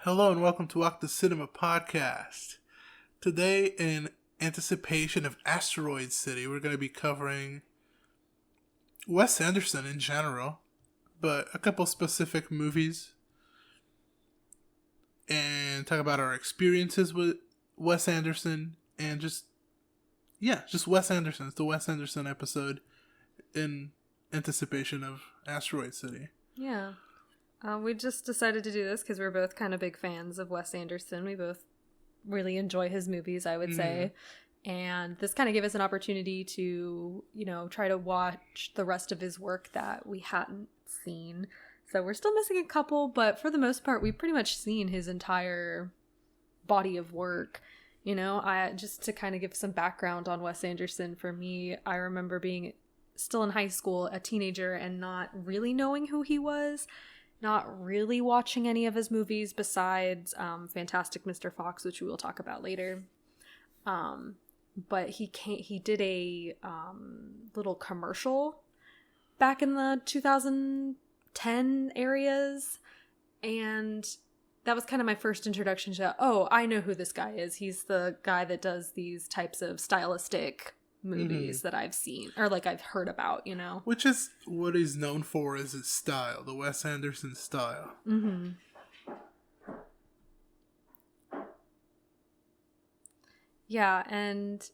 Hello and welcome to Walk the Cinema podcast. Today, in anticipation of Asteroid City, we're going to be covering Wes Anderson in general, but a couple specific movies, and talk about our experiences with Wes Anderson, and just Wes Anderson. It's the Wes Anderson episode in anticipation of Asteroid City. Yeah. We just decided to do this because we're both kind of big fans of Wes Anderson. We both really enjoy his movies, I would say. And this kind of gave us an opportunity to, try to watch the rest of his work that we hadn't seen. So we're still missing a couple, but for the most part, we've pretty much seen his entire body of work. Just to kind of give some background on Wes Anderson, for me, I remember being still in high school, a teenager, and not really knowing who he was. Not really watching any of his movies besides Fantastic Mr. Fox, which we will talk about later. But he did a little commercial back in the 2010 areas, and that was kind of my first introduction to, I know who this guy is. He's the guy that does these types of stylistic movies that I've seen, or I've heard about, Which is what he's known for, is his style, the Wes Anderson style. Yeah, and,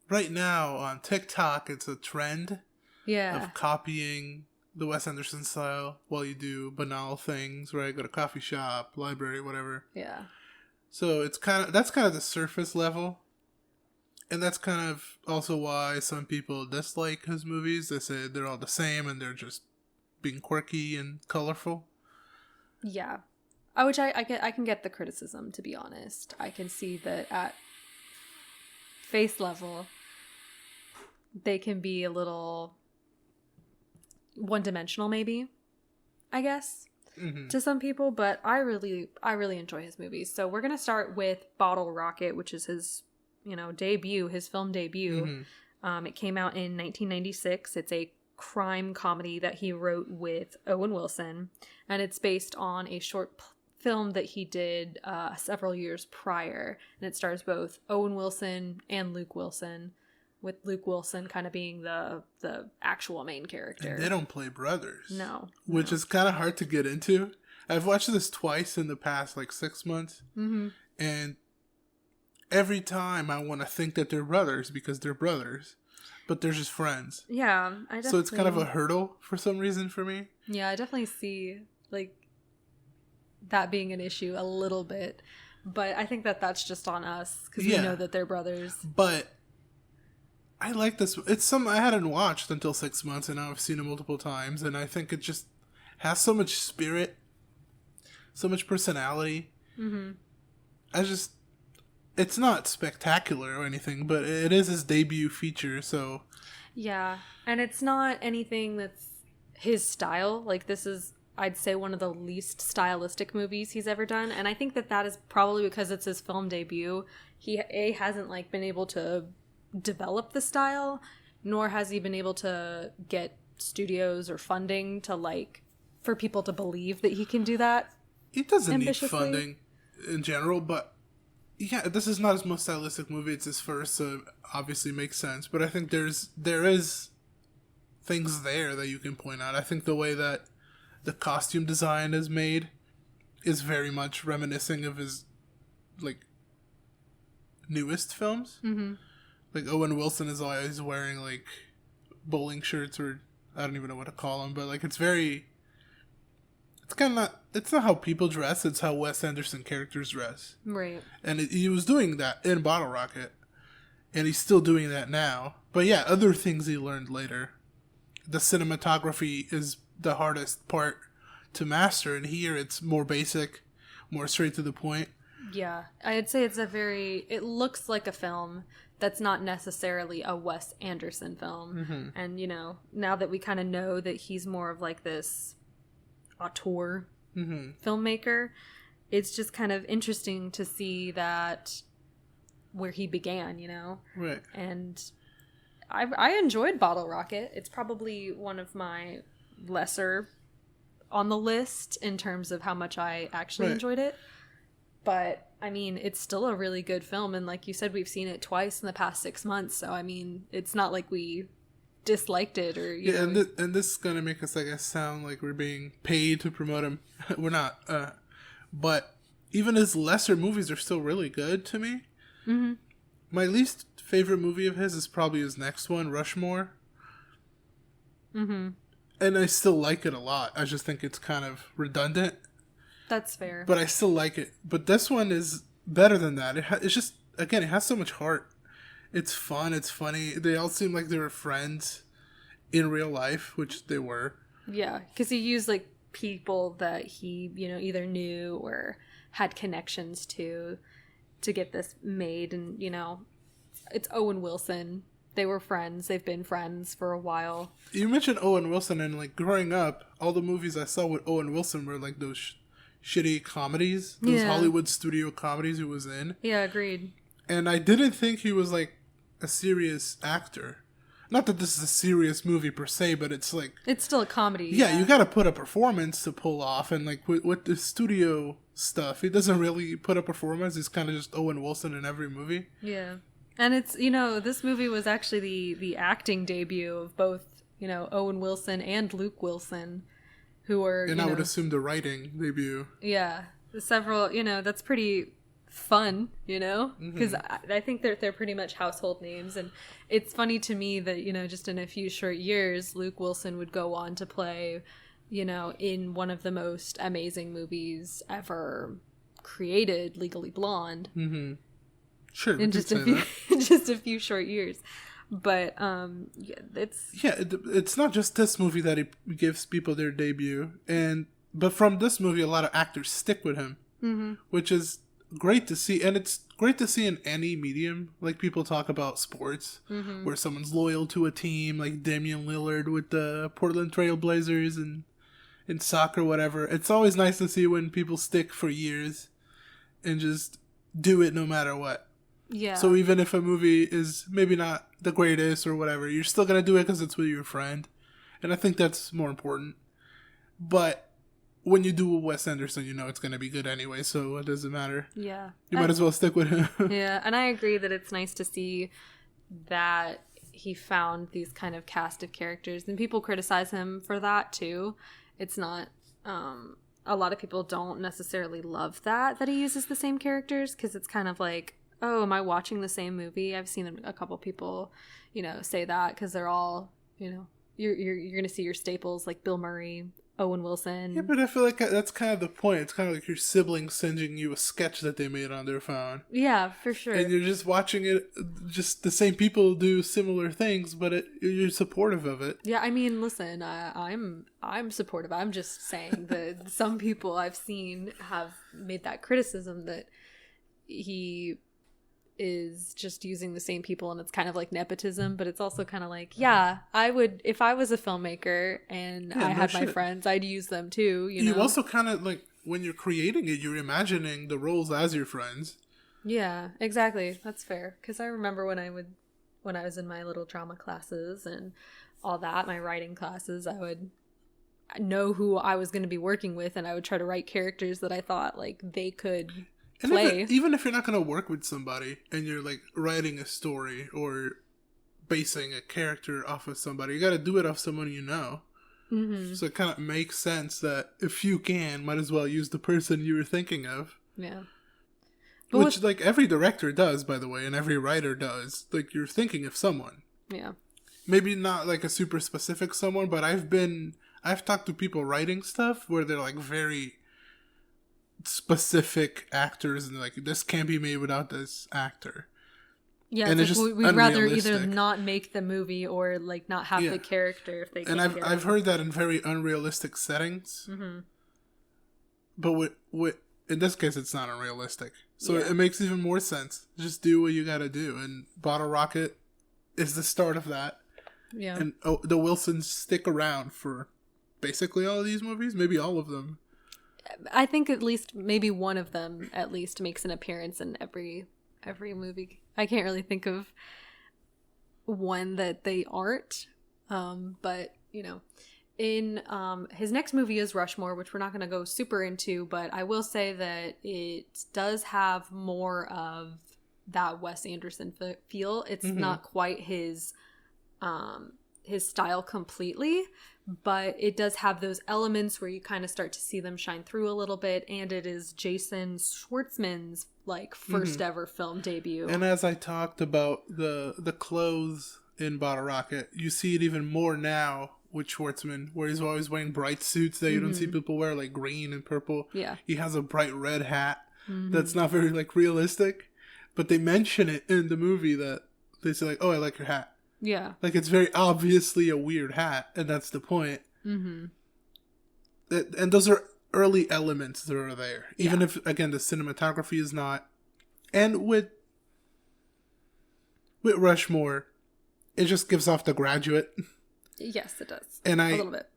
right now on TikTok, it's a trend of copying the Wes Anderson style while you do banal things, right? Go to coffee shop, library, whatever. Yeah. So that's kind of the surface level. And that's kind of also why some people dislike his movies. They say they're all the same and they're just being quirky and colorful. Yeah. Which I can get the criticism, to be honest. I can see that at face level, they can be a little one-dimensional, maybe, I guess, to some people. But I really enjoy his movies. So we're going to start with Bottle Rocket, which is his his film debut. It came out in 1996. It's a crime comedy that he wrote with Owen Wilson, and it's based on a short film that he did several years prior, and it stars both Owen Wilson and Luke Wilson, with Luke Wilson kind of being the actual main character. And they don't play brothers. No. Which is kind of hard to get into. I've watched this twice in the past 6 months, and every time I want to think that they're brothers because they're brothers, but they're just friends. Yeah, so it's kind of a hurdle for some reason for me. Yeah, I definitely see that being an issue a little bit, but I think that's just on us because we know that they're brothers. But I like this. It's something I hadn't watched until 6 months, and now I've seen it multiple times, and I think it just has so much spirit, so much personality. It's not spectacular or anything, but it is his debut feature, so... Yeah, and it's not anything that's his style. This is, I'd say, one of the least stylistic movies he's ever done, and I think that is probably because it's his film debut. He, hasn't, been able to develop the style, nor has he been able to get studios or funding to, for people to believe that he can do that. He doesn't need funding in general, but... Yeah, this is not his most stylistic movie. It's his first, so obviously makes sense. But I think there is things there that you can point out. I think the way that the costume design is made is very much reminiscent of his, newest films. Owen Wilson is always wearing, bowling shirts, or I don't even know what to call them. But, it's very... It's not how people dress, it's how Wes Anderson characters dress. Right. And he was doing that in Bottle Rocket, and he's still doing that now. But yeah, other things he learned later. The cinematography is the hardest part to master, and here it's more basic, more straight to the point. Yeah, I'd say it looks like a film that's not necessarily a Wes Anderson film. And, now that we kind of know that he's more of this auteur filmmaker, it's just kind of interesting to see that where he began, Right. And I enjoyed Bottle Rocket. It's probably one of my lesser on the list in terms of how much I actually enjoyed it. But, I mean, it's still a really good film. And like you said, we've seen it twice in the past 6 months. So, I mean, it's not like we disliked it or, you know. And this is going to make us, I guess, sound like we're being paid to promote him. We're not. But even his lesser movies are still really good to me. Mm-hmm. My least favorite movie of his is probably his next one, Rushmore. Mm-hmm. And I still like it a lot. I just think it's kind of redundant. That's fair. But I still like it. But this one is better than that. It's just, again, it has so much heart. It's fun. It's funny. They all seem like they were friends in real life, which they were. Yeah, because he used, like, people that he, you know, either knew or had connections to get this made. And, you know, it's Owen Wilson. They were friends. They've been friends for a while. You mentioned Owen Wilson, and, like, growing up, all the movies I saw with Owen Wilson were, like, those shitty comedies. Those Hollywood studio comedies he was in. Yeah, agreed. And I didn't think he was, like, a serious actor. Not that this is a serious movie per se, but it's like... It's still a comedy. Yeah, you gotta put a performance to pull off. And, like, with the studio stuff, he doesn't really put a performance. He's kind of just Owen Wilson in every movie. Yeah. And it's, you know, this movie was actually the acting debut of both, you know, Owen Wilson and Luke Wilson, who were, and I would assume the writing debut. Yeah. Several, you know, that's pretty fun, you know, because I think they're pretty much household names. And it's funny to me that, you know, just in a few short years, Luke Wilson would go on to play, you know, in one of the most amazing movies ever created, Legally Blonde. Mm-hmm. Sure, in just a few short years. But it's not just this movie that he gives people their debut, but from this movie a lot of actors stick with him, which is great to see. And it's great to see in any medium. Like, people talk about sports where someone's loyal to a team, like Damian Lillard with the Portland Trail Blazers, and in soccer, whatever. It's always nice to see when people stick for years and just do it no matter what. Yeah. So even if a movie is maybe not the greatest or whatever, you're still going to do it because it's with your friend. And I think that's more important. But when you do Wes Anderson, you know it's going to be good anyway, so it doesn't matter. Yeah. You might as well stick with him. Yeah, and I agree that it's nice to see that he found these kind of cast of characters. And people criticize him for that, too. It's not... a lot of people don't necessarily love that he uses the same characters, because it's kind of like... Oh, am I watching the same movie? I've seen a couple people, you know, say that, because they're all, you know, you're going to see your staples like Bill Murray, Owen Wilson. Yeah, but I feel like that's kind of the point. It's kind of like your siblings sending you a sketch that they made on their phone. Yeah, for sure. And you're just watching it, just the same people do similar things, but you're supportive of it. Yeah, I mean, listen, I'm supportive. I'm just saying that some people I've seen have made that criticism that he is just using the same people, and it's kind of like nepotism, but it's also kind of like, yeah, I would, if I was a filmmaker and I had my friends, I'd use them too, you know? You also kind of, like, when you're creating it, you're imagining the roles as your friends. Yeah, exactly. That's fair. Because I remember when I was in my little drama classes and all that, my writing classes, I would know who I was going to be working with, and I would try to write characters that I thought, like, they could... play. Even if you're not going to work with somebody and you're, like, writing a story or basing a character off of somebody, you got to do it off someone you know. Mm-hmm. So it kind of makes sense that if you can, might as well use the person you were thinking of. Yeah. Which, like, every director does, by the way, and every writer does. Like, you're thinking of someone. Yeah. Maybe not, like, a super specific someone, but I've talked to people writing stuff where they're, like, very... specific actors, and like, this can't be made without this actor. Yeah, and it's like, we'd rather either not make the movie or like not have the character if they can't. And I've heard that in very unrealistic settings. Mm-hmm. But with in this case, it's not unrealistic, so it makes even more sense. Just do what you gotta do, and Bottle Rocket is the start of that. Yeah, and the Wilsons stick around for basically all of these movies, maybe all of them. I think at least maybe one of them at least makes an appearance in every movie. I can't really think of one that they aren't, but you know, in his next movie is Rushmore, which we're not going to go super into, but I will say that it does have more of that Wes Anderson feel. It's not quite his style completely, but it does have those elements where you kind of start to see them shine through a little bit, and it is Jason Schwartzman's like first ever film debut. And as I talked about the clothes in Bottle Rocket, you see it even more now with Schwartzman, where he's always wearing bright suits that you don't see people wear, like green and purple. Yeah. He has a bright red hat that's not very like realistic, but they mention it in the movie that they say like, "Oh, I like your hat." Yeah. Like it's very obviously a weird hat, and that's the point. And those are early elements that are there, even if again the cinematography is not. And with Rushmore, it just gives off The Graduate. Yes, it does. And a little bit.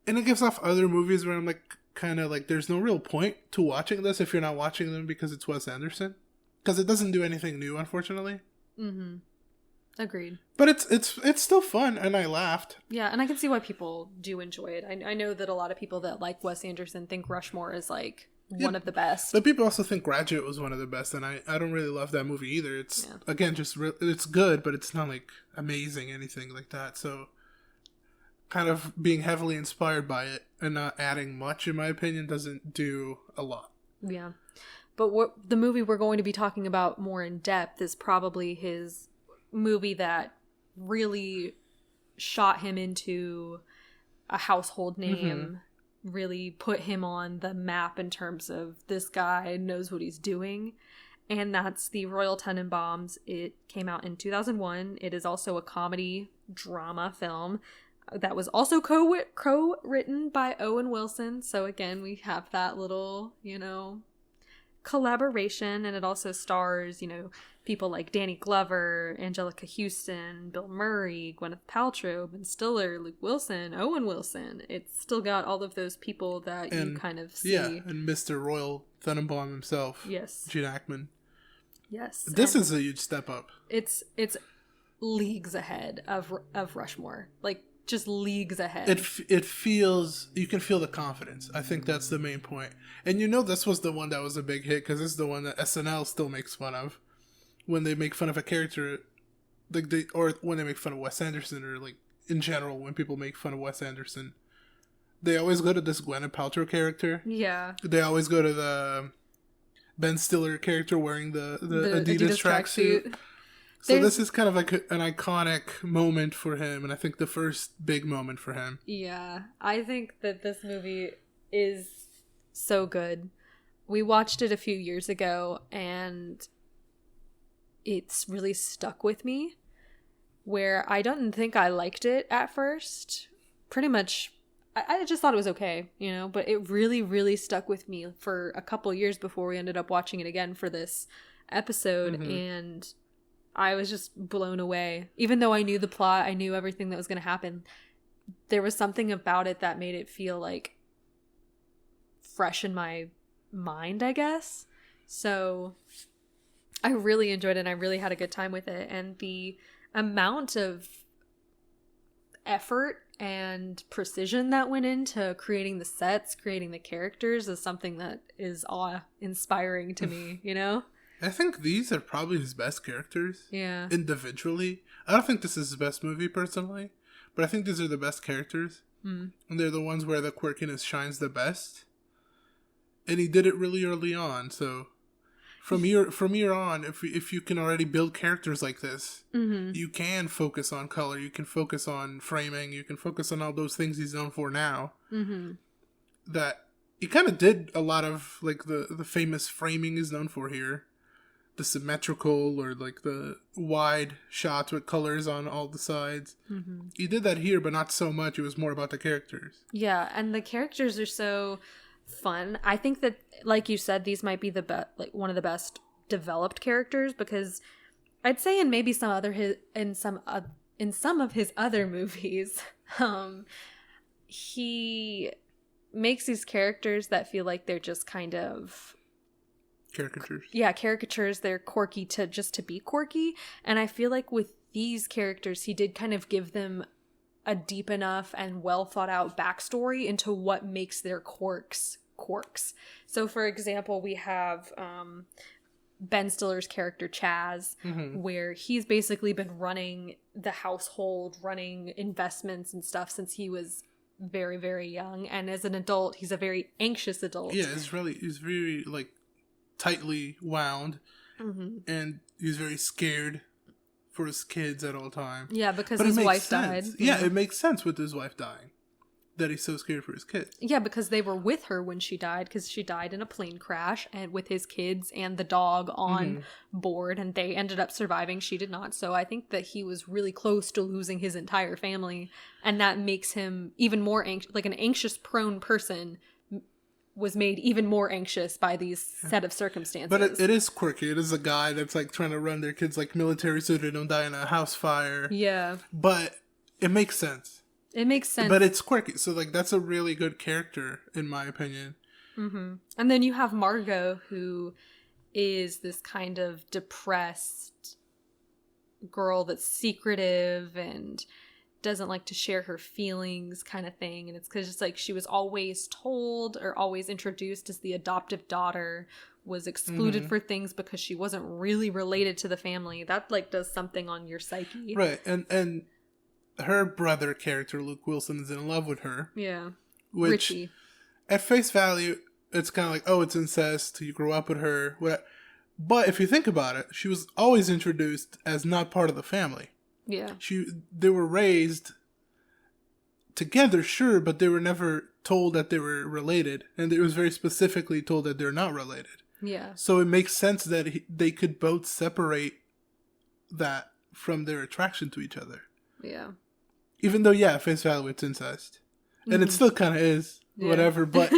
And it gives off other movies where I'm like, kind of like, there's no real point to watching this if you're not watching them because it's Wes Anderson. Because it doesn't do anything new, unfortunately. Agreed. But it's still fun, and I laughed. Yeah, and I can see why people do enjoy it. I know that a lot of people that like Wes Anderson think Rushmore is like one of the best. But people also think Graduate was one of the best, and I don't really love that movie either. It's, again, just it's good, but it's not like amazing, anything like that. So kind of being heavily inspired by it and not adding much, in my opinion, doesn't do a lot. Yeah. But what the movie we're going to be talking about more in depth is probably his movie that really shot him into a household name, really put him on the map in terms of this guy knows what he's doing. And that's the Royal Tenenbaums. It came out in 2001. It is also a comedy drama film that was also co-written by Owen Wilson. So again, we have that little, collaboration, and it also stars, people like Danny Glover, Angelica Houston, Bill Murray, Gwyneth Paltrow, Ben Stiller, Luke Wilson, Owen Wilson. It's still got all of those people that you kind of see. Yeah, and Mr. Royal Tenenbaum himself. Yes. Gene Hackman. Yes. This is a huge step up. It's leagues ahead of Rushmore. Like, just leagues ahead. It feels, you can feel the confidence. I think that's the main point. And this was the one that was a big hit, because this is the one that SNL still makes fun of when they make fun of a character, like or when they make fun of Wes Anderson, or like in general when people make fun of Wes Anderson, they always go to this Gwyneth Paltrow character. Yeah. They always go to the Ben Stiller character wearing the Adidas tracksuit. So this is kind of like an iconic moment for him, and I think the first big moment for him. Yeah, I think that this movie is so good. We watched it a few years ago, and it's really stuck with me, where I don't think I liked it at first. Pretty much, I just thought it was okay, but it really, really stuck with me for a couple years before we ended up watching it again for this episode, and I was just blown away. Even though I knew the plot, I knew everything that was going to happen, there was something about it that made it feel like fresh in my mind, I guess. So I really enjoyed it, and I really had a good time with it. And the amount of effort and precision that went into creating the sets, creating the characters, is something that is awe-inspiring to me, I think these are probably his best characters. Yeah. Individually. I don't think this is his best movie, personally. But I think these are the best characters. And they're the ones where the quirkiness shines the best. And he did it really early on. So from year on, if you can already build characters like this, you can focus on color. You can focus on framing. You can focus on all those things he's known for now. That he kind of did a lot of, like, the famous framing is known for here. The symmetrical, or like the wide shots with colors on all the sides. He did that here, but not so much. It was more about the characters. Yeah, and the characters are so fun. I think that, like you said, these might be one of the best developed characters, because I'd say in some of his other movies, he makes these characters that feel like they're just kind of caricatures. Yeah, caricatures. They're quirky to be quirky. And I feel like with these characters, he did kind of give them a deep enough and well thought out backstory into what makes their quirks. So, for example, we have Ben Stiller's character Chaz, where he's basically been running the household, running investments and stuff since he was very, very young. And as an adult, he's a very anxious adult. Yeah, he's very like tightly wound, and he's very scared for his kids at all times. Yeah, because his wife died. Yeah, it makes sense with his wife dying. That he's so scared for his kids. Yeah, because they were with her when she died, because she died in a plane crash and with his kids and the dog on board, and they ended up surviving. She did not. So I think that he was really close to losing his entire family, and that makes him even more anxious. Like an anxious prone person was made even more anxious by these set of circumstances. But it is quirky. It is a guy that's like trying to run their kids like military so they don't die in a house fire. Yeah. But it makes sense. It makes sense. But it's quirky. So, like, that's a really good character, in my opinion. And then you have Margot, who is this kind of depressed girl that's secretive and doesn't like to share her feelings kind of thing. And it's because it's like she was always told or always introduced as the adoptive daughter, was excluded for things because she wasn't really related to the family. That, like, does something on your psyche. Right. And her brother character, Luke Wilson, is in love with her. Yeah. Which, Richie. At face value, it's kind of like, oh, it's incest. You grew up with her. Whatever. But if you think about it, she was always introduced as not part of the family. Yeah. They were raised together, sure, but they were never told that they were related. And it was very specifically told that they're not related. Yeah. So it makes sense that they could both separate that from their attraction to each other. Yeah. Even though, yeah, face value, it's incest. And it still kind of is, whatever, but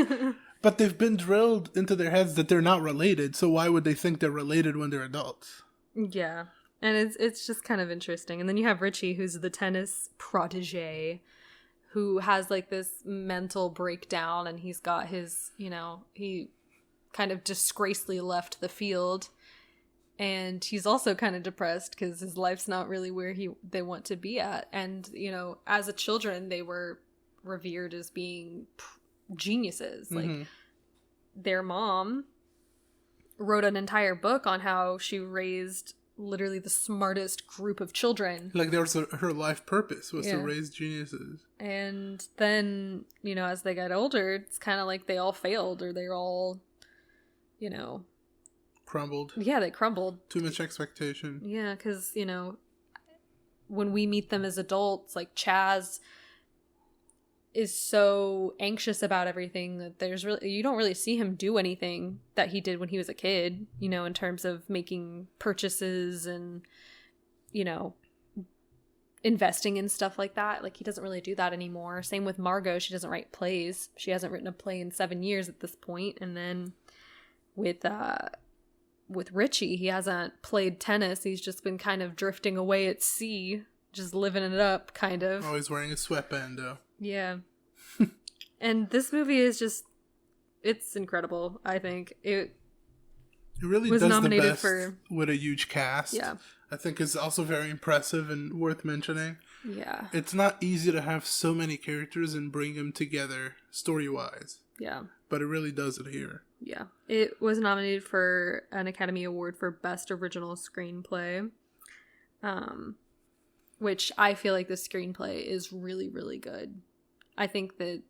but they've been drilled into their heads that they're not related, so why would they think they're related when they're adults? Yeah. And it's just kind of interesting. And then you have Richie, who's the tennis protege, who has, like, this mental breakdown, and he's got his, he kind of disgracefully left the field. And he's also kind of depressed because his life's not really where they want to be at. And, as a children, they were revered as being geniuses. Like, their mom wrote an entire book on how she raised literally the smartest group of children. Like, there was her life purpose was to raise geniuses. And then, as they got older, it's kind of like they all failed, or they're all, crumbled. Yeah, they crumbled. Too much expectation. Yeah, because, when we meet them as adults, like, Chaz is so anxious about everything that you don't really see him do anything that he did when he was a kid, in terms of making purchases and, investing in stuff like that. Like, he doesn't really do that anymore. Same with Margot. She doesn't write plays. She hasn't written a play in 7 years at this point. And then with Richie, he hasn't played tennis. He's just been kind of drifting away at sea, just living it up, kind of. Always wearing a sweatband, though. Yeah. And this movie is just, it's incredible, I think. It really was does nominated the best for, with a huge cast. Yeah. I think it's also very impressive and worth mentioning. Yeah. It's not easy to have so many characters and bring them together story-wise. Yeah. But it really does it here. Yeah. It was nominated for an Academy Award for Best Original Screenplay. Which I feel like the screenplay is really, really good. I think that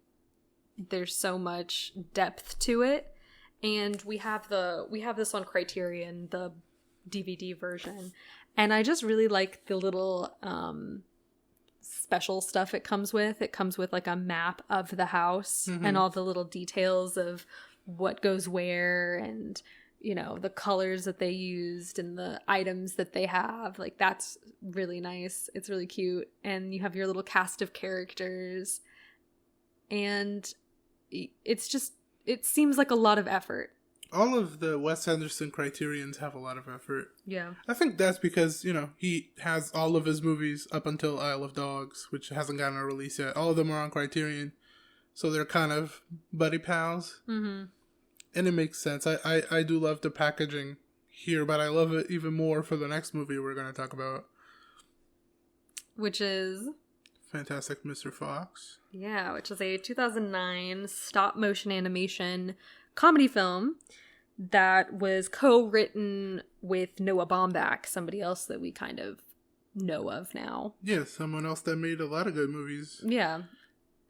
there's so much depth to it. And we have this on Criterion, the DVD version. And I just really like the little special stuff it comes with. It comes with, like, a map of the house and all the little details of what goes where, and the colors that they used and the items that they have. Like, that's really nice. It's really cute. And you have your little cast of characters, and it's just, it seems like a lot of effort. All of the Wes Anderson Criterions have a lot of effort. Yeah. I think that's because, he has all of his movies up until Isle of Dogs, which hasn't gotten a release yet. All of them are on Criterion. So they're kind of buddy pals. Mm-hmm. And it makes sense. I do love the packaging here, but I love it even more for the next movie we're going to talk about. Which is? Fantastic Mr. Fox. Yeah, which is a 2009 stop-motion animation comedy film that was co-written with Noah Baumbach, somebody else that we kind of know of now. Yeah, someone else that made a lot of good movies. Yeah.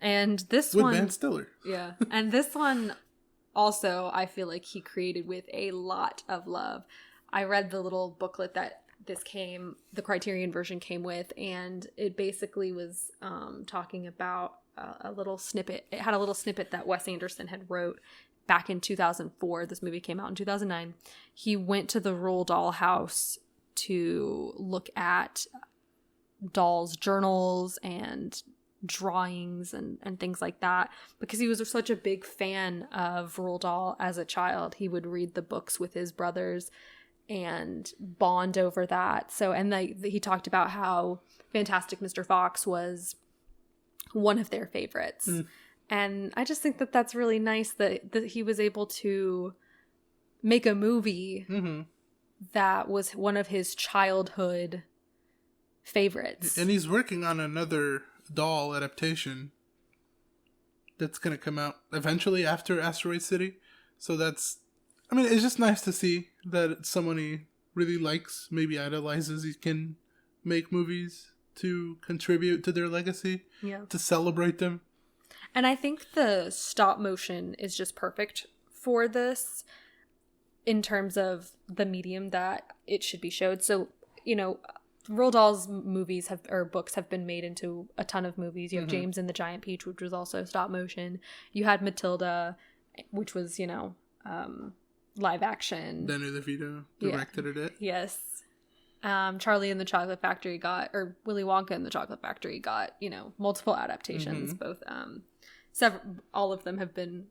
And this with one... With Ben Stiller. Yeah. And this one also, I feel like he created with a lot of love. I read the little booklet that the Criterion version came with, and it basically was talking about a little snippet. It had a little snippet that Wes Anderson had wrote back in 2004. This movie came out in 2009. He went to the Roald Dahl house to look at Dahl's journals and drawings and things like that, because he was such a big fan of Roald Dahl as a child. He would read the books with his brothers and bond over that. So, and he talked about how Fantastic Mr. Fox was one of their favorites. And I just think that that's really nice that he was able to make a movie that was one of his childhood favorites. And he's working on another Dahl adaptation that's going to come out eventually after Asteroid City. So it's just nice to see that someone he really likes, maybe idolizes, he can make movies to contribute to their legacy, to celebrate them. And I think the stop motion is just perfect for this in terms of the medium that it should be showed. So, Roald Dahl's books have been made into a ton of movies. You have James and the Giant Peach, which was also stop motion. You had Matilda, which was, live action. Danny DeVito directed it. Yes. Charlie and the Chocolate Factory Willy Wonka and the Chocolate Factory got, multiple adaptations. Both, all of them have been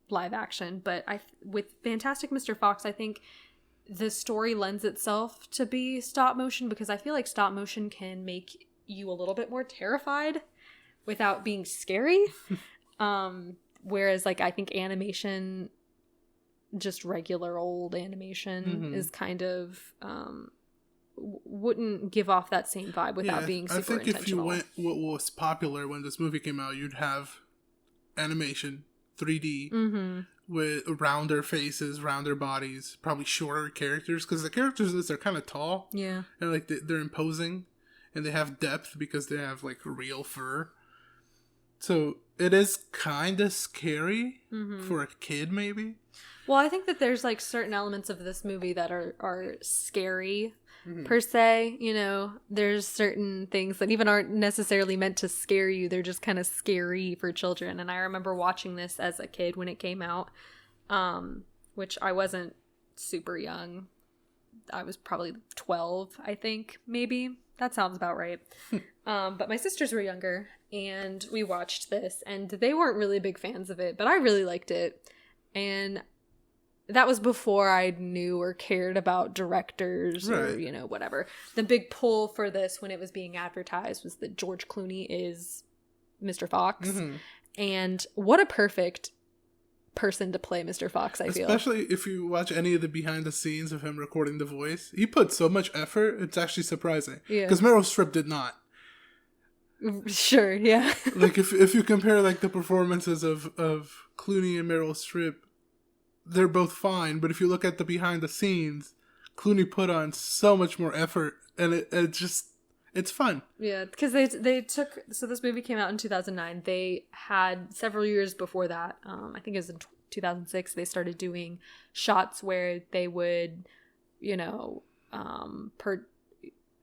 live action. But with Fantastic Mr. Fox, I think the story lends itself to be stop motion, because I feel like stop motion can make you a little bit more terrified without being scary. Whereas I think animation, just regular old animation, is kind of wouldn't give off that same vibe without being super intentional. I think if you went what was popular when this movie came out, you'd have animation, 3D, with rounder faces, rounder bodies, probably shorter characters, because the characters they're kind of tall, and they're imposing, and they have depth because they have real fur. So it is kind of scary for a kid, maybe. Well, I think that there's certain elements of this movie that are scary per se. There's certain things that even aren't necessarily meant to scare you. They're just kind of scary for children. And I remember watching this as a kid when it came out, which I wasn't super young. I was probably 12, I think, maybe. That sounds about right. But my sisters were younger, and we watched this, and they weren't really big fans of it, but I really liked it. And that was before I knew or cared about directors or, whatever. The big pull for this when it was being advertised was that George Clooney is Mr. Fox. And what a perfect person to play Mr. Fox, I feel. Especially if you watch any of the behind the scenes of him recording the voice. He put so much effort, it's actually surprising. Yeah. Because Meryl Streep did not. Sure, yeah. If you compare the performances of Clooney and Meryl Streep, they're both fine, but if you look at the behind the scenes, Clooney put on so much more effort, and it's fun. Yeah, because they took, so this movie came out in 2009. They had several years before that, I think it was in 2006, they started doing shots where they would,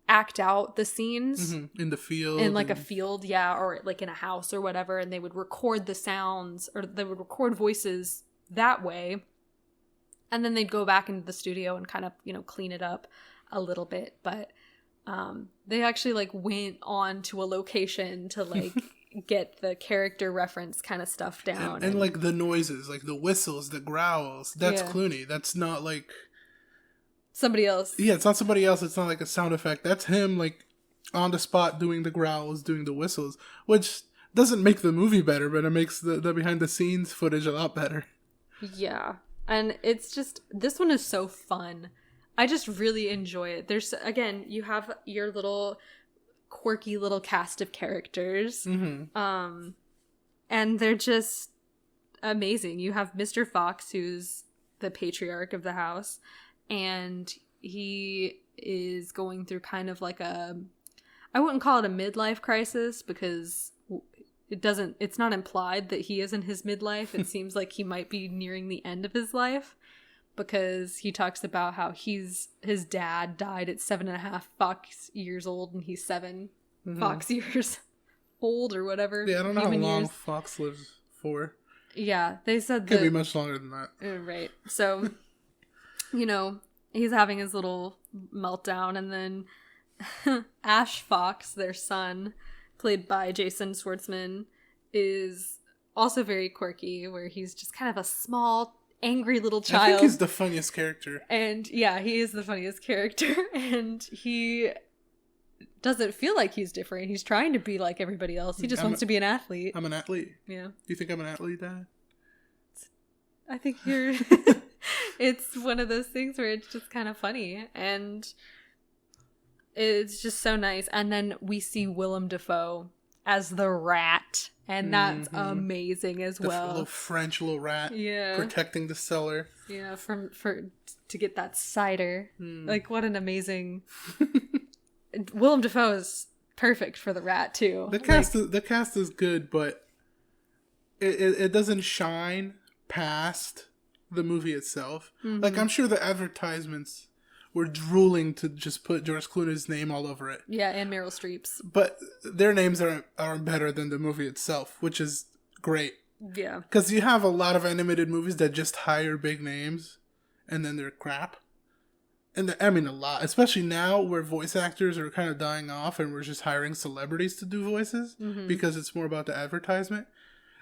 act out the scenes. In the field. In a field, or in a house or whatever, and they would record the sounds, or they would record voices that way. And then they'd go back into the studio and kind of, clean it up a little bit. But they actually went on to a location to get the character reference kind of stuff down. And the noises, the whistles, the growls, that's Clooney. That's not somebody else. Yeah, it's not somebody else. It's not a sound effect. That's him on the spot doing the growls, doing the whistles, which doesn't make the movie better, but it makes the behind the scenes footage a lot better. Yeah. And it's just, this one is so fun. I just really enjoy it. There's, again, you have your little quirky little cast of characters. Mm-hmm. And they're just amazing. You have Mr. Fox, who's the patriarch of the house, and he is going through kind of like I wouldn't call it a midlife crisis, because it's not implied that he is in his midlife. It seems like he might be nearing the end of his life, because he talks about how his dad died at 7.5 Fox years old, and he's 7 Fox years old or whatever. Yeah, I don't know how long Fox lives for. Yeah, they said could be much longer than that. Right. So, he's having his little meltdown, and then Ash Fox, their son, played by Jason Schwartzman, is also very quirky, where he's just kind of a small, angry little child. I think he's the funniest character. And yeah, he is the funniest character, and he doesn't feel like he's different. He's trying to be like everybody else. He just wants to be an athlete. I'm an athlete. Yeah. Do you think I'm an athlete, Dad? I think you're... It's one of those things where it's just kind of funny, and it's just so nice. And then we see Willem Dafoe as the rat, and that's amazing as well. The little rat, protecting the cellar. Yeah, to get that cider. Like, what an amazing... Willem Dafoe is perfect for the rat too. The cast is good, but it doesn't shine past the movie itself. Like, I'm sure the advertisements were drooling to just put George Clooney's name all over it. Yeah, and Meryl Streep's. But their names aren't better than the movie itself, which is great. Yeah. Because you have a lot of animated movies that just hire big names, and then they're crap. And a lot, especially now where voice actors are kind of dying off and we're just hiring celebrities to do voices because it's more about the advertisement.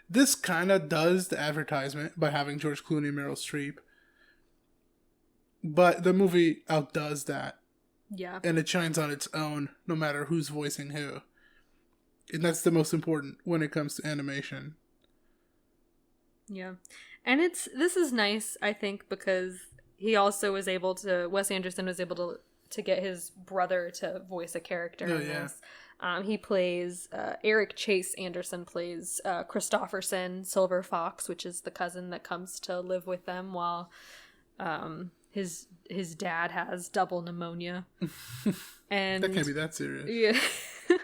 This kind of does the advertisement by having George Clooney and Meryl Streep. But the movie outdoes that. Yeah. And it shines on its own, no matter who's voicing who. And that's the most important when it comes to animation. Yeah. And this is nice, I think, because he also was able to... Wes Anderson was able to get his brother to voice a character in this. He plays... Eric Chase Anderson plays Christopherson, Silver Fox, which is the cousin that comes to live with them while his dad has double pneumonia. And that can't be that serious. Yeah.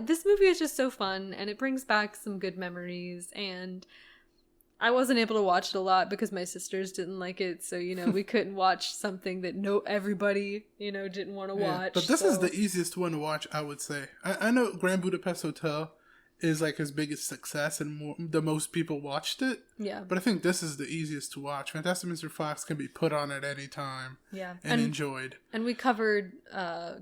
This movie is just so fun, and it brings back some good memories, and... I wasn't able to watch it a lot because my sisters didn't like it, so, we couldn't watch something that everybody, didn't want to watch. But this is the easiest one to watch, I would say. I know Grand Budapest Hotel is, like, his biggest success and the most people watched it. Yeah. But I think this is the easiest to watch. Fantastic Mr. Fox can be put on at any time. Yeah. And enjoyed. And we covered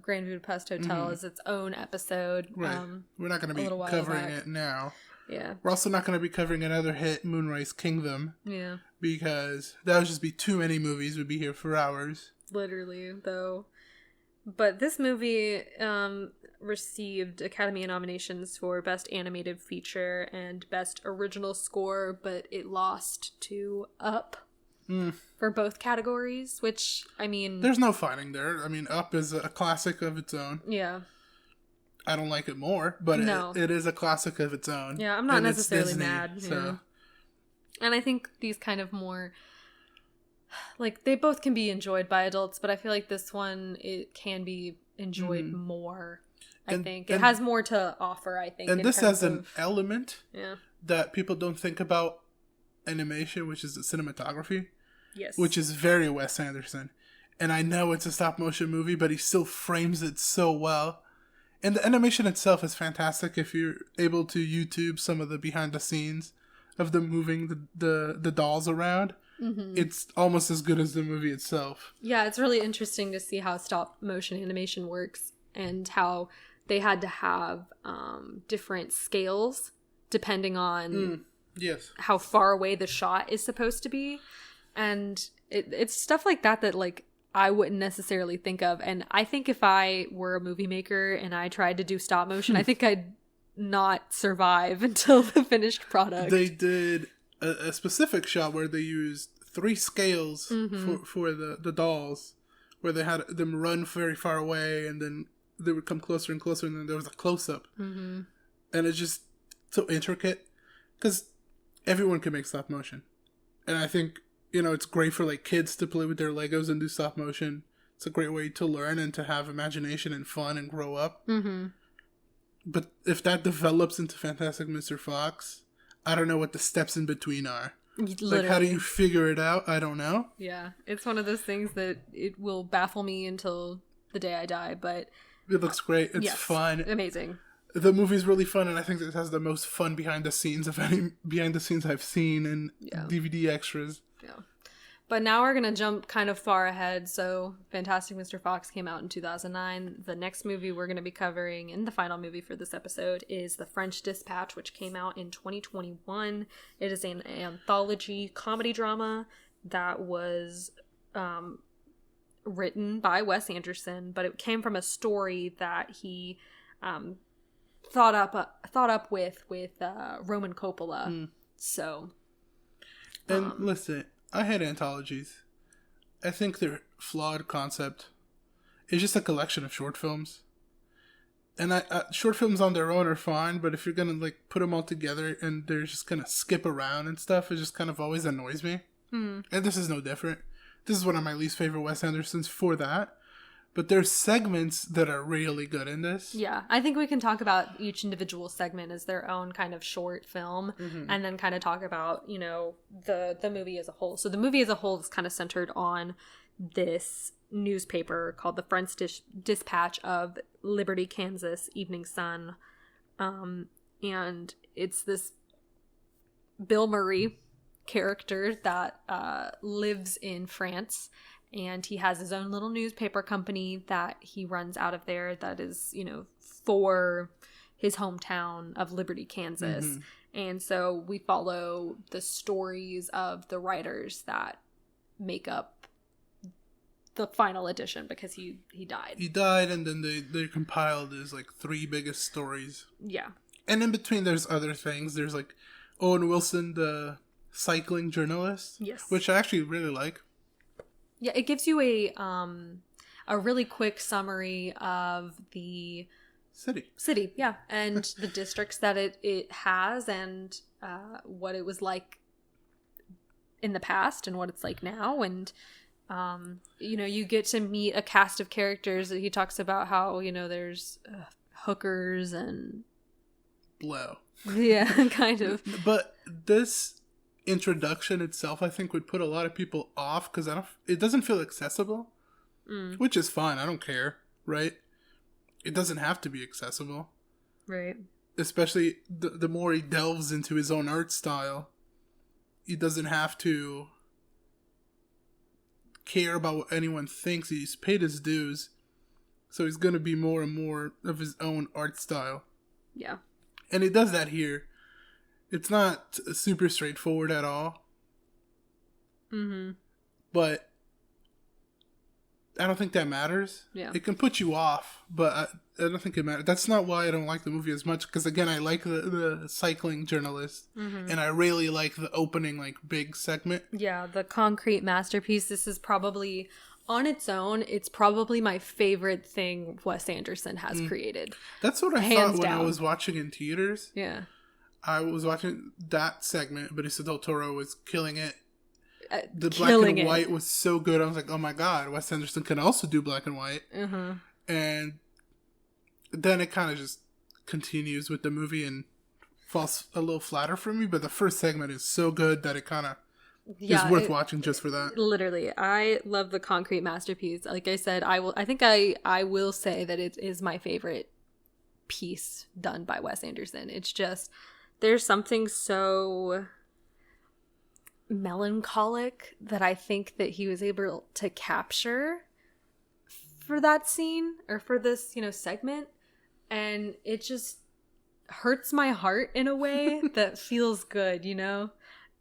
Grand Budapest Hotel as its own episode. Right. We're not going to be covering it now. Yeah. We're also not going to be covering another hit, Moonrise Kingdom. Yeah. Because that would just be too many movies. We'd be here for hours. Literally, though. But this movie received Academy nominations for Best Animated Feature and Best Original Score, but it lost to Up for both categories, which, there's no fighting there. Up is a classic of its own. Yeah. I don't like it more, but it is a classic of its own. Yeah, I'm not necessarily Disney, mad. So. Yeah. And I think these kind of more, like, they both can be enjoyed by adults, but I feel like this one, it can be enjoyed more, I think. It has more to offer, I think. And this has an element that people don't think about animation, which is the cinematography. Yes. Which is very Wes Anderson. And I know it's a stop-motion movie, but he still frames it so well. And the animation itself is fantastic if you're able to YouTube some of the behind-the-scenes of them moving the dolls around. Mm-hmm. It's almost as good as the movie itself. Yeah, it's really interesting to see how stop-motion animation works and how they had to have different scales depending on how far away the shot is supposed to be. And it's stuff like that, like, I wouldn't necessarily think of. And I think if I were a movie maker and I tried to do stop motion, I think I'd not survive until the finished product. They did a specific shot where they used 3 scales for the dolls, where they had them run very far away and then they would come closer and closer, and then there was a close-up. Mm-hmm. And it's just so intricate. Because everyone can make stop motion. And I think, it's great for, like, kids to play with their Legos and do stop motion. It's a great way to learn and to have imagination and fun and grow up. Mm-hmm. But if that develops into Fantastic Mr. Fox, I don't know what the steps in between are. Literally. Like, how do you figure it out? I don't know. Yeah, it's one of those things that it will baffle me until the day I die, but... It looks great. It's fun. Amazing. The movie's really fun, and I think it has the most fun behind the scenes of any behind the scenes I've seen in DVD extras. Yeah. But now we're going to jump kind of far ahead. So Fantastic Mr. Fox came out in 2009. The next movie we're going to be covering, and the final movie for this episode, is The French Dispatch, which came out in 2021. It is an anthology comedy drama that was written by Wes Anderson, but it came from a story that he thought up with Roman Coppola. So... And listen... I hate anthologies. I think they're flawed concept. It's just a collection of short films. And short films on their own are fine, but if you're gonna like put them all together and they're just gonna skip around and stuff, it just kind of always annoys me. And this is no different. This is one of my least favorite Wes Andersons for that. But there's segments that are really good in this. Yeah, I think we can talk about each individual segment as their own kind of short film, and then kind of talk about, the movie as a whole. So the movie as a whole is kind of centered on this newspaper called the French Dispatch of Liberty, Kansas Evening Sun. And it's this Bill Murray character that lives in France. And he has his own little newspaper company that he runs out of there that is, for his hometown of Liberty, Kansas. And so we follow the stories of the writers that make up the final edition because he died. He died, and then they compiled his, like, 3 biggest stories. Yeah. And in between, there's other things. There's, like, Owen Wilson, the cycling journalist. Yes. Which I actually really like. Yeah, it gives you a really quick summary of the city, yeah, and the districts that it has, and what it was like in the past and what it's like now, and you get to meet a cast of characters that he talks about how there's hookers and blow, yeah, kind of. But this introduction itself, I think, would put a lot of people off because it doesn't feel accessible, which is fine. I don't care, right? It doesn't have to be accessible, right? Especially the more he delves into his own art style, he doesn't have to care about what anyone thinks. He's paid his dues, so he's going to be more and more of his own art style. Yeah, and he does that here. It's not super straightforward at all. But I don't think that matters. Yeah. It can put you off, but I don't think it matters. That's not why I don't like the movie as much, because again, I like the cycling journalist, and I really like the opening, like, big segment. Yeah, the concrete masterpiece. This is probably, on its own, it's probably my favorite thing Wes Anderson has created. That's what I thought when I was watching in theaters. Yeah. I was watching that segment, Benicio del Toro was killing it. The black and white was so good. I was like, oh my god, Wes Anderson can also do black and white. And then it kind of just continues with the movie and falls a little flatter for me. But the first segment is so good that it kind of is worth watching just for that. Literally, I love the concrete masterpiece. Like I said, I will say that it is my favorite piece done by Wes Anderson. It's just, there's something so melancholic that I think that he was able to capture for that scene, or for this, segment, and it just hurts my heart in a way that feels good,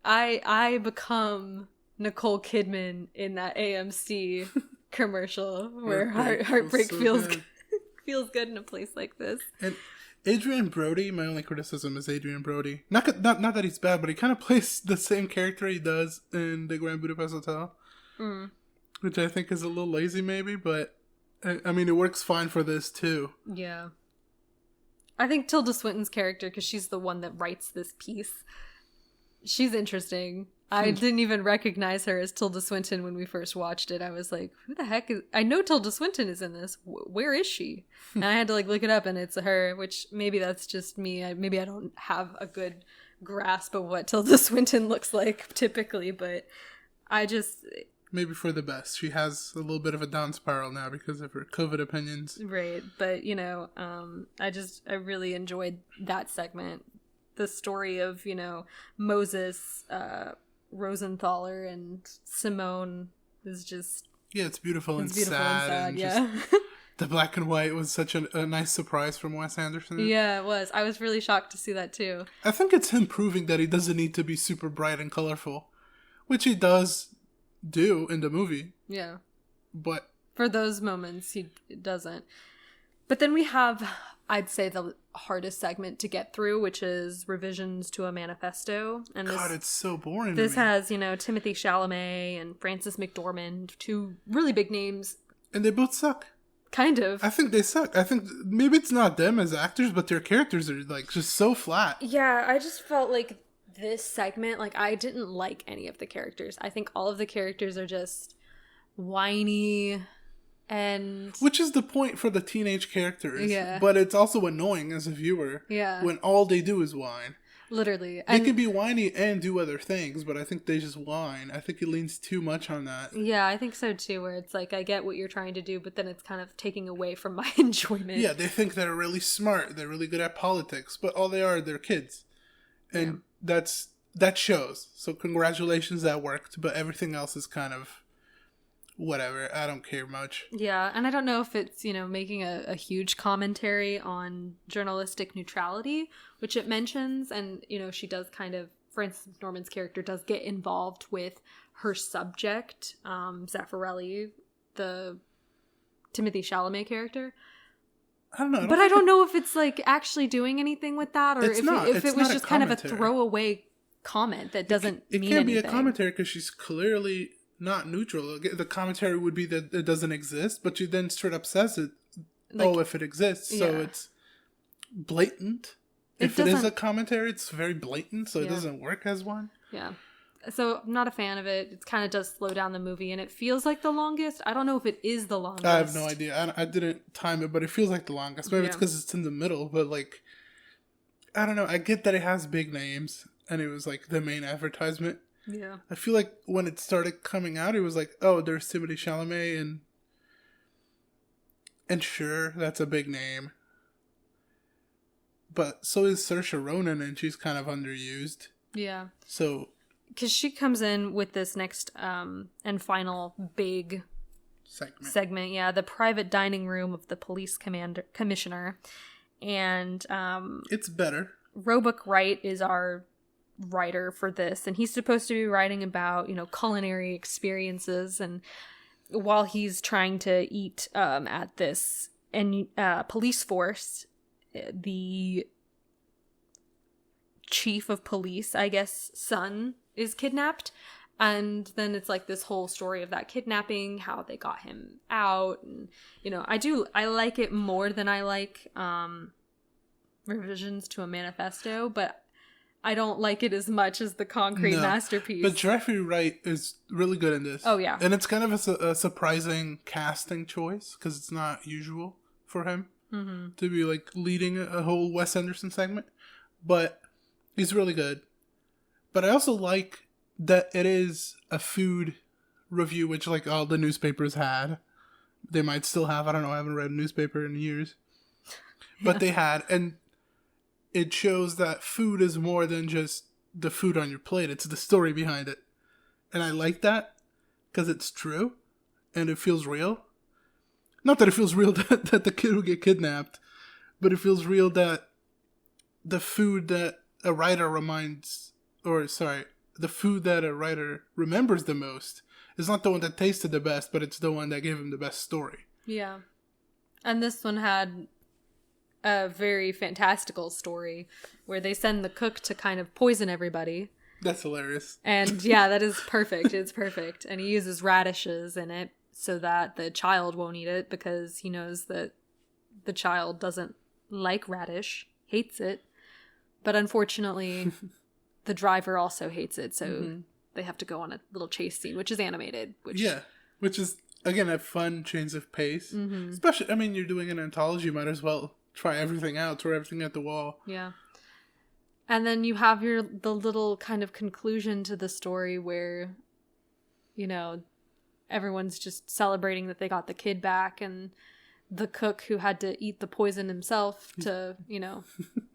I become Nicole Kidman in that AMC commercial where heartbreak feels good. Feels good in a place like this. And Adrian Brody, my only criticism is Adrian Brody. Not that he's bad, but he kind of plays the same character he does in The Grand Budapest Hotel, which I think is a little lazy maybe, but I mean, it works fine for this, too. Yeah. I think Tilda Swinton's character, because she's the one that writes this piece, she's interesting. I didn't even recognize her as Tilda Swinton when we first watched it. I was like, who the heck is... I know Tilda Swinton is in this. Where is she? And I had to look it up, and it's her, which maybe that's just me. Maybe I don't have a good grasp of what Tilda Swinton looks like typically, but I just... Maybe for the best. She has a little bit of a down spiral now because of her COVID opinions. Right, but, I really enjoyed that segment. The story of, Moses... Rosenthaler and Simone is just... Yeah, it's beautiful and sad. Yeah. The black and white was such a nice surprise from Wes Anderson. Yeah, it was. I was really shocked to see that too. I think it's him proving that he doesn't need to be super bright and colorful, which he does do in the movie. Yeah. But... for those moments, he doesn't. But then we have, I'd say, the hardest segment to get through, which is revisions to a manifesto. And God, it's so boring. This has, Timothy Chalamet and Frances McDormand, two really big names. And they both suck. Kind of. I think they suck. I think maybe it's not them as actors, but their characters are, just so flat. Yeah, I just felt like this segment, I didn't like any of the characters. I think all of the characters are just whiny... and which is the point for the teenage characters. Yeah. But it's also annoying as a viewer. Yeah. When all they do is whine. Literally. They can be whiny and do other things, but I think they just whine. I think it leans too much on that. Yeah, I think so too, where it's I get what you're trying to do, but then it's kind of taking away from my enjoyment. Yeah, they think they're really smart. They're really good at politics, but all they are, they're kids. And that shows. So congratulations, that worked, but everything else is kind of... whatever, I don't care much. Yeah, and I don't know if it's, making a huge commentary on journalistic neutrality, which it mentions, and, she does kind of, Frances McDormand's character does get involved with her subject, Zaffarelli, the Timothy Chalamet character. I don't know. But I don't know if it's, actually doing anything with that, or if it was just kind of a throwaway comment that doesn't mean anything. It can't be a commentary because she's clearly... not neutral. The commentary would be that it doesn't exist, but she then straight up says it. If it exists. So it's blatant. If it is a commentary, it's very blatant, so it doesn't work as one. Yeah. So I'm not a fan of it. It kind of does slow down the movie, and it feels like the longest. I don't know if it is the longest. I have no idea. I didn't time it, but it feels like the longest. Maybe it's because it's in the middle, but I don't know. I get that it has big names, and it was the main advertisement. Yeah. I feel like when it started coming out, it was there's Timothy Chalamet and sure, that's a big name. But so is Saoirse Ronan, and she's kind of underused. Yeah. So... because she comes in with this next and final big segment. Yeah, the private dining room of the police commissioner. And... it's better. Roebuck Wright is our... writer for this, and he's supposed to be writing about culinary experiences, and while he's trying to eat at this police force, the chief of police, I guess, son is kidnapped, and then it's this whole story of that kidnapping, how they got him out, and I like it more than I like revisions to a manifesto, but I don't like it as much as the concrete masterpiece. But Jeffrey Wright is really good in this. Oh, yeah. And it's kind of a surprising casting choice, because it's not usual for him to be leading a whole Wes Anderson segment. But he's really good. But I also like that it is a food review, which all the newspapers had. They might still have. I don't know. I haven't read a newspaper in years. But they had. And it shows that food is more than just the food on your plate. It's the story behind it. And I like that because it's true and it feels real. Not that it feels real that the kid will get kidnapped, but it feels real that the food that a writer the food that a writer remembers the most is not the one that tasted the best, but it's the one that gave him the best story. Yeah. And this one had a very fantastical story where they send the cook to kind of poison everybody. That's hilarious. And yeah, that is perfect. It's perfect. And he uses radishes in it. so that the child won't eat it, because he knows that the child doesn't like radish, hates it. But unfortunately, the driver also hates it, so they have to go on a little chase scene, which is animated. Which is, again, a fun change of pace. Especially, I mean, you're doing an anthology, you might as well try everything out, throw everything at the wall. Yeah. And then you have the little kind of conclusion to the story where, you know, everyone's just celebrating that they got the kid back, and the cook who had to eat the poison himself to, you know,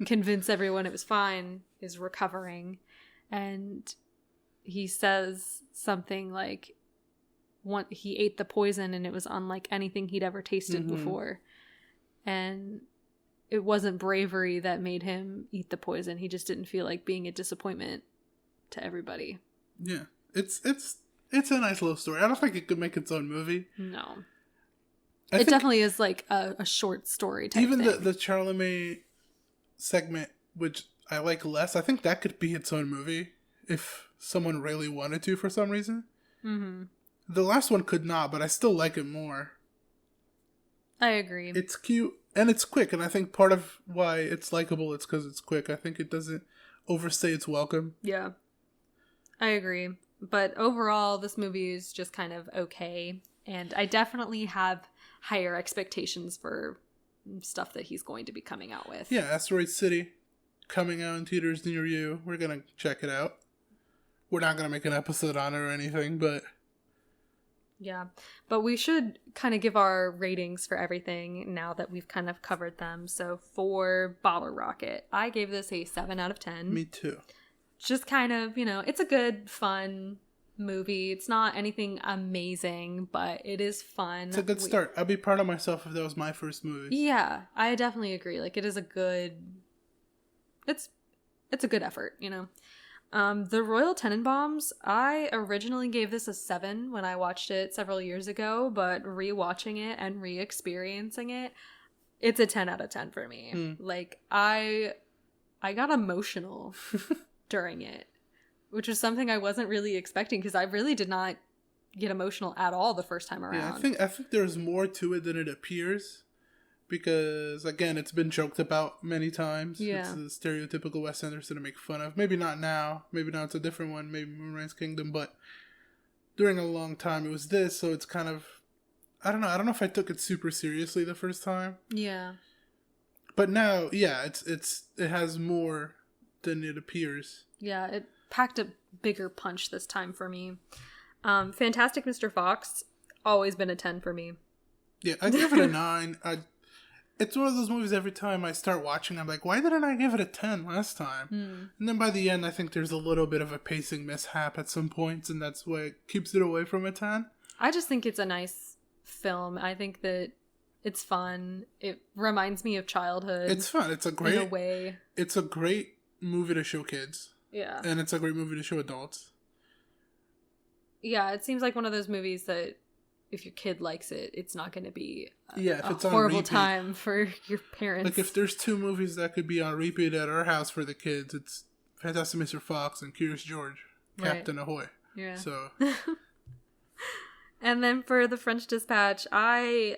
convince everyone it was fine is recovering. And he says something like, he ate the poison and it was unlike anything he'd ever tasted before. And it wasn't bravery that made him eat the poison. He just didn't feel like being a disappointment to everybody. Yeah. It's a nice little story. I don't think it could make its own movie. No. It definitely is like a short story type even thing. the Charlemagne segment, which I like less, I think that could be its own movie if someone really wanted to for some reason. The last one could not, but I still like it more. I agree. It's cute and it's quick, and I think part of why it's likable is because it's quick. I think it doesn't overstay its welcome. Yeah, I agree. But overall, this movie is just kind of okay, and I definitely have higher expectations for stuff that he's going to be coming out with. Yeah, Asteroid City, coming out in theaters near you. We're going to check it out. We're not going to make an episode on it or anything, but... Yeah, but we should kind of give our ratings for everything now that we've kind of covered them. So for Bottle Rocket, I gave this a 7 out of 10. Me too. Just kind of, you know, it's a good, fun movie. It's not anything amazing, but it is fun. It's a good start. I'd be proud of myself if that was my first movie. Yeah, I definitely agree. Like, it is a good... It's a good effort, you know? The Royal Tenenbaums, I originally gave this a 7 when I watched it several years ago, but rewatching it and re-experiencing it, it's a 10 out of 10 for me. Like, I got emotional during it, which was something I wasn't really expecting, because I really did not get emotional at all the first time around. Yeah, I think there's more to it than it appears. Because, again, it's been joked about many times. Yeah. It's the stereotypical Wes Anderson to make fun of. Maybe not now. Maybe now it's a different one. Maybe Moonrise Kingdom. But during a long time, it was this. So it's kind of... I don't know. I don't know if I took it super seriously the first time. Yeah. But now, yeah, it has more than it appears. Yeah, it packed a bigger punch this time for me. Fantastic Mr. Fox, always been a 10 for me. Yeah, I give it a 9. It's one of those movies every time I start watching, I'm like, why didn't I give it a 10 last time? And then by the end, I think there's a little bit of a pacing mishap at some points, and that's why it keeps it away from a 10. I just think it's a nice film. I think that it's fun. It reminds me of childhood. It's fun. It's a great... in a way. It's a great movie to show kids. Yeah. And it's a great movie to show adults. Yeah, it seems like one of those movies that if your kid likes it, it's not going to be if it's a horrible time for your parents. Like, if there's 2 movies that could be on repeat at our house for the kids, it's Fantastic Mr. Fox and Curious George, Captain Ahoy. Yeah. So... And then for The French Dispatch, I,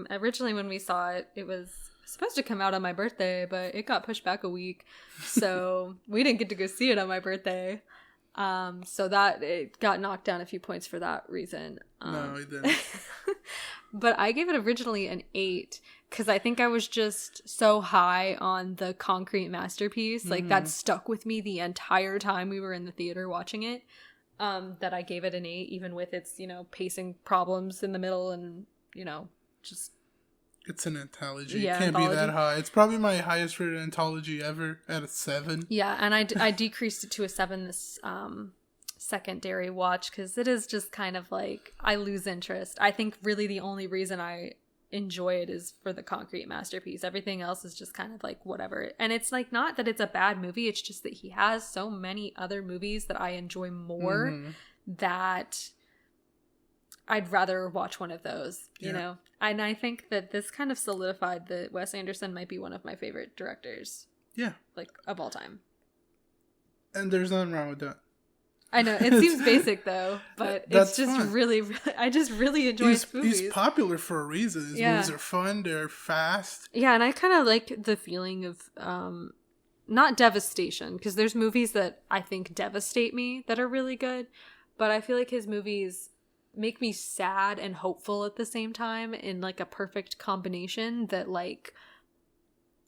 originally when we saw it, it was supposed to come out on my birthday, but it got pushed back a week. So we didn't get to go see it on my birthday. So that it got knocked down a few points for that reason. No, it didn't. But I gave it originally an 8 because I think I was just so high on the concrete masterpiece. Like, that stuck with me the entire time we were in the theater watching it. That I gave it an 8, even with its, pacing problems in the middle and, just... It's an anthology. Yeah, it can't be that high. It's probably my highest rated anthology ever at a 7. Yeah, and I decreased it to a 7 this secondary watch because it is just kind of like, I lose interest. I think really the only reason I enjoy it is for the concrete masterpiece. Everything else is just kind of like whatever. And it's like, not that it's a bad movie, it's just that he has so many other movies that I enjoy more that I'd rather watch one of those, you know? And I think that this kind of solidified that Wes Anderson might be one of my favorite directors. Yeah. Like, of all time. And there's nothing wrong with that. I know it seems basic though, but it's just fun. really, I just really enjoy his movies. He's popular for a reason. His movies are fun. They're fast. Yeah, and I kind of like the feeling of not devastation, because there's movies that I think devastate me that are really good, but I feel like his movies make me sad and hopeful at the same time in like a perfect combination that like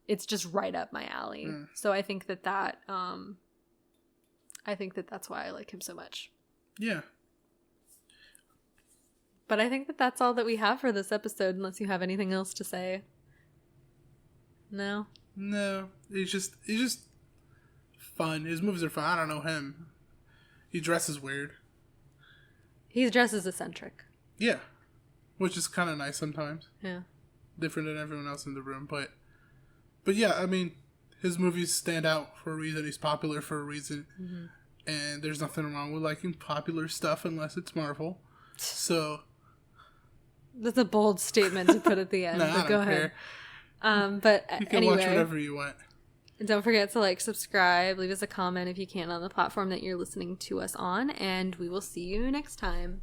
it's just right up my alley. So I think that that's why I like him so much. Yeah. But I think that that's all that we have for this episode, unless you have anything else to say. No? No. He's just fun. His movies are fun. I don't know him. He dresses weird. He dresses eccentric. Yeah. Which is kind of nice sometimes. Yeah. Different than everyone else in the room. But yeah, I mean, his movies stand out for a reason. He's popular for a reason. Mm-hmm. And there's nothing wrong with liking popular stuff unless it's Marvel. So... That's a bold statement to put at the end. Nah, but go ahead. But you can anyway, watch whatever you want. Don't forget to like, subscribe, leave us a comment if you can on the platform that you're listening to us on, and we will see you next time.